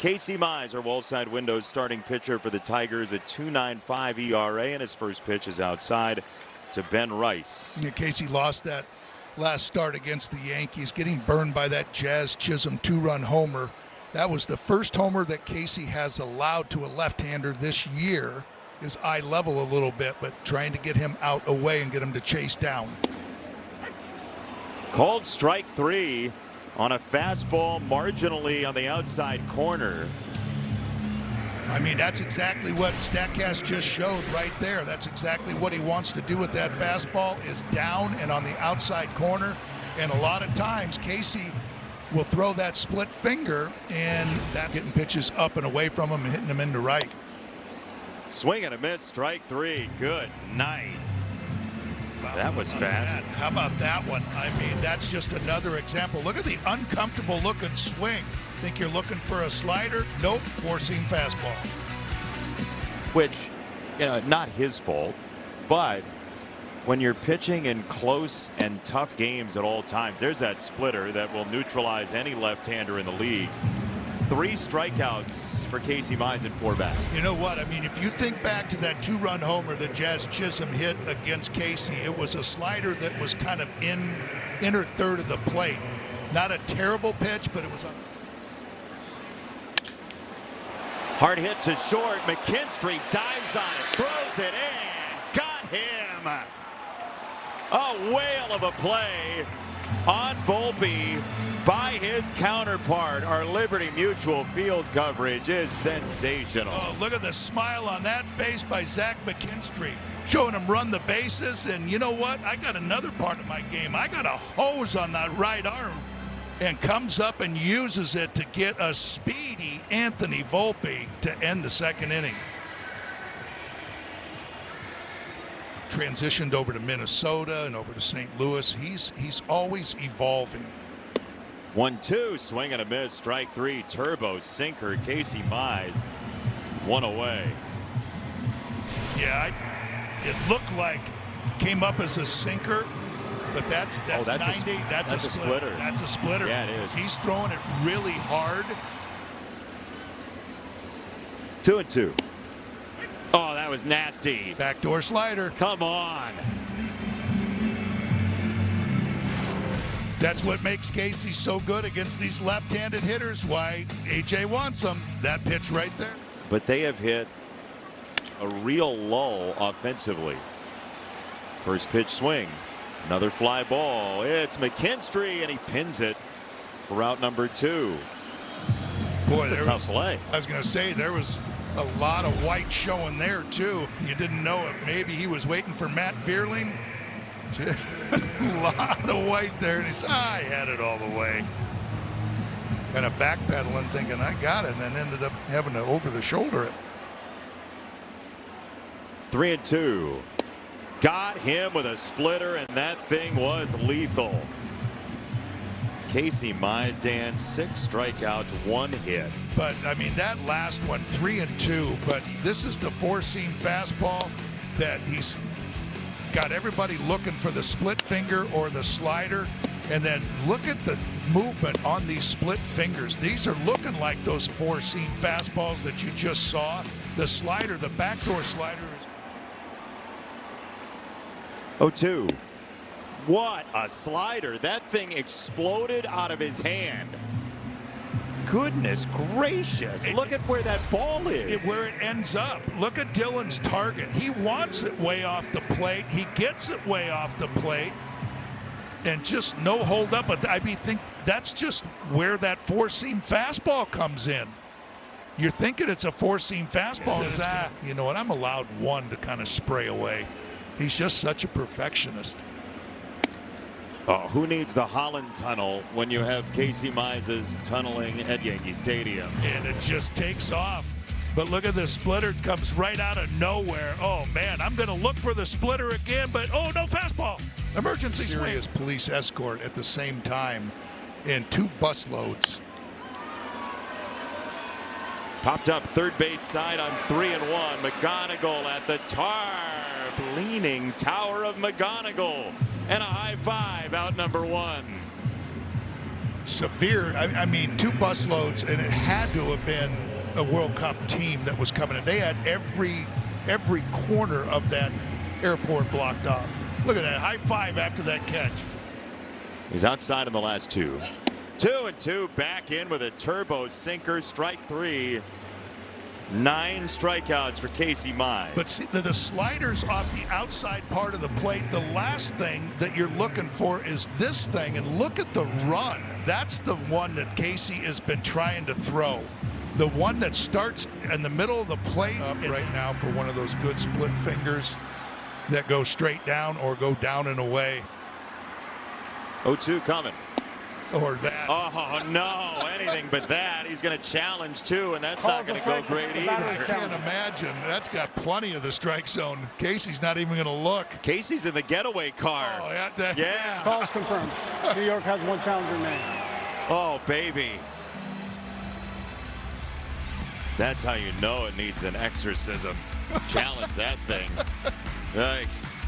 Casey Mize, our Wallside Windows starting pitcher for the Tigers, at 2.95 ERA, and his first pitch is outside to Ben Rice. Yeah, Casey lost that last start against the Yankees, getting burned by that Jazz Chisholm 2-run homer. That was the first homer that Casey has allowed to a left-hander this year. His eye level a little bit, but trying to get him out away and get him to chase down. Called strike 3 on a fastball marginally on the outside corner. I mean, that's exactly what StatCast just showed right there. That's exactly what he wants to do with that fastball, is down and on the outside corner. And a lot of times, Casey will throw that split finger, and that's getting pitches up and away from him and hitting him into right. Swing and a miss, strike 3. Good night. That was fast. How about that one? I mean, that's just another example. Look at the uncomfortable looking swing. Think you're looking for a slider? Nope, four-seam fastball. Which, not his fault, but when you're pitching in close and tough games at all times, there's that splitter that will neutralize any left-hander in the league. 3 strikeouts for Casey Mize in 4 back. You know what? I mean, if you think back to that 2-run homer that Jazz Chisholm hit against Casey, it was a slider that was kind of inner third of the plate. Not a terrible pitch, but it was a hard hit to short. McKinstry dives on it, throws it in, got him. A whale of a play on Volpe by his counterpart. Our Liberty Mutual field coverage is sensational. Oh, look at the smile on that face by Zach McKinstry, showing him run the bases. And you know what? I got another part of my game. I got a hose on that right arm, and comes up and uses it to get a speedy Anthony Volpe to end the second inning. Transitioned over to Minnesota and over to St. Louis. He's always evolving. 1-2, swing and a miss, strike 3, turbo sinker. Casey Mize, 1 away. Yeah, it looked like came up as a sinker, but that's 90. That's a splitter. That's a splitter. Yeah, it is. He's throwing it really hard. 2-2. Oh, that was nasty. Backdoor slider. Come on. That's what makes Casey so good against these left-handed hitters. Why AJ wants them. That pitch right there. But they have hit a real lull offensively. First pitch swing. Another fly ball. It's McKinstry, and he pins it for out number 2. Boy, that's a tough play. I was going to say, there was a lot of white showing there, too. You didn't know if maybe he was waiting for Matt Vierling. A lot of white there, and he said, I had it all the way. Kind of backpedaling, thinking, I got it, and then ended up having to over-the-shoulder it. 3-2. Got him with a splitter, and that thing was lethal. Casey Mize, Dan, 6 strikeouts, 1 hit. But, I mean, that last one, 3-2, but this is the four-seam fastball that he's got everybody looking for the split finger or the slider. And then look at the movement on these split fingers. These are looking like those four-seam fastballs that you just saw. The slider, the backdoor slider is 0-2. What a slider. That thing exploded out of his hand. Goodness gracious. Look at where that ball is. Where it ends up. Look at Dylan's target. He wants it way off the plate. He gets it way off the plate. And just no hold up. But I think that's just where that four-seam fastball comes in. You're thinking it's a four-seam fastball. You know what? I'm allowed one to kind of spray away. He's just such a perfectionist. Oh, who needs the Holland Tunnel when you have Casey Mize's tunneling at Yankee Stadium? And it just takes off. But look at this splitter. It comes right out of nowhere. Oh, man, I'm going to look for the splitter again, but, oh, no fastball. Emergency swing. Serious police escort at the same time in 2 busloads. Popped up third base side on 3-1. McGonigal at the tarp. Leaning tower of McGonigal. And a high five out number 1. severe. I mean, 2 busloads, and it had to have been a World Cup team that was coming in. They had every corner of that airport blocked off. Look at that, high five after that catch. He's outside in the last 2. 2-2, back in with a turbo sinker, strike 3. 9 strikeouts for Casey Mize. But see, the sliders off the outside part of the plate, the last thing that you're looking for is this thing, and look at the run. That's the one that Casey has been trying to throw. The one that starts in the middle of the plate right now for one of those good split fingers that go straight down or go down and away. 0-2 coming. Or that. Oh, no, anything but that. He's going to challenge, too, and that's not going to go great either. I can't imagine. That's got plenty of the strike zone. Casey's not even going to look. Casey's in the getaway car. Oh, yeah. Call confirmed. New York has 1 challenge remaining. Oh, baby. That's how you know it needs an exorcism. Challenge that thing. Yikes.